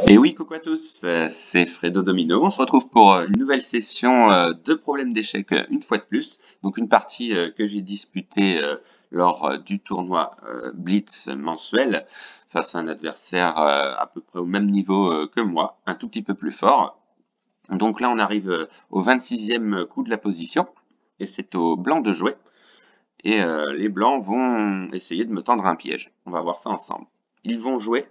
Et oui, coucou à tous, c'est Fredo Domino. On se retrouve pour une nouvelle session de problèmes d'échecs une fois de plus. Donc une partie que j'ai disputée lors du tournoi Blitz mensuel face à un adversaire à peu près au même niveau que moi, un tout petit peu plus fort. Donc là, on arrive au 26e coup de la position et c'est aux blancs de jouer. Et les blancs vont essayer de me tendre un piège. On va voir ça ensemble. Ils vont jouer.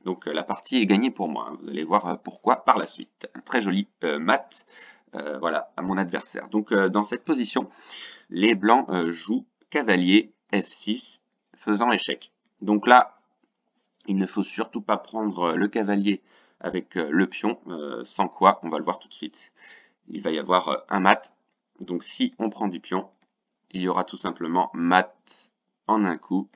Donc la partie est gagnée pour moi, hein. Vous allez voir pourquoi par la suite. Un très joli mat, voilà, à mon adversaire. Donc dans cette position, les blancs jouent cavalier F6, faisant échec. Donc là, il ne faut surtout pas prendre le cavalier avec le pion, sans quoi, on va le voir tout de suite. Il va y avoir un mat. Donc si on prend du pion, il y aura tout simplement mat en un coup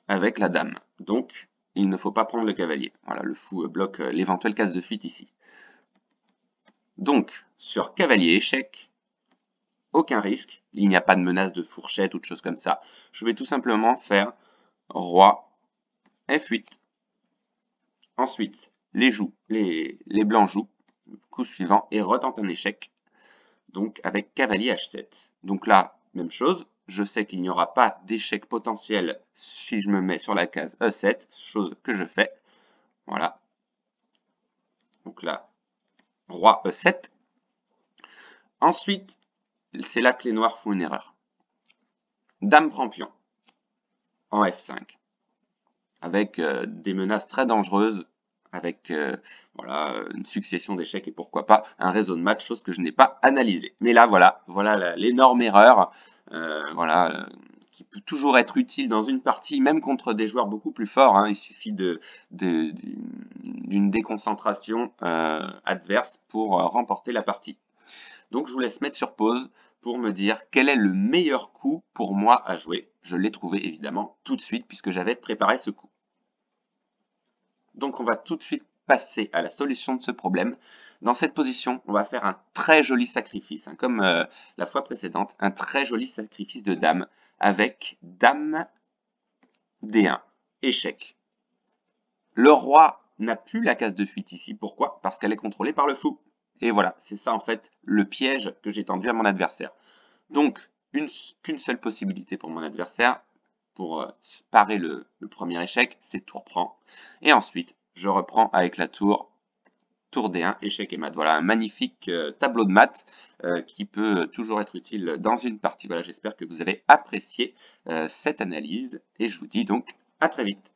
avec la dame. Donc, il ne faut pas prendre le cavalier. Voilà, le fou bloque l'éventuelle case de fuite ici. Donc, sur cavalier échec, aucun risque. Il n'y a pas de menace de fourchette ou de choses comme ça. Je vais tout simplement faire roi F8. Ensuite, les blancs jouent. Coup suivant et retente un échec. Donc, avec cavalier H7. Donc là, même chose. Je sais qu'il n'y aura pas d'échec potentiel si je me mets sur la case E7, chose que je fais. Voilà. Donc là, roi E7. Ensuite, c'est là que les noirs font une erreur. Dame prend pion en F5. Avec des menaces très dangereuses, avec voilà, une succession d'échecs et pourquoi pas un réseau de maths, chose que je n'ai pas analysé. Mais là, voilà l'énorme erreur, voilà, qui peut toujours être utile dans une partie, même contre des joueurs beaucoup plus forts, hein. Il suffit d'une déconcentration adverse pour remporter la partie. Donc je vous laisse mettre sur pause pour me dire quel est le meilleur coup pour moi à jouer. Je l'ai trouvé évidemment tout de suite puisque j'avais préparé ce coup. Donc on va tout de suite passer à la solution de ce problème. Dans cette position, on va faire un très joli sacrifice, hein, comme la fois précédente, un très joli sacrifice de dame avec dame D1, échec. Le roi n'a plus la case de fuite ici. Pourquoi? Parce qu'elle est contrôlée par le fou. Et voilà, c'est ça en fait le piège que j'ai tendu à mon adversaire. Donc, qu'une seule possibilité pour mon adversaire, pour parer le premier échec, c'est tour prend. Et ensuite, je reprends avec la tour D1, échec et mat. Voilà, un magnifique tableau de maths qui peut toujours être utile dans une partie. Voilà, j'espère que vous avez apprécié cette analyse et je vous dis donc à très vite.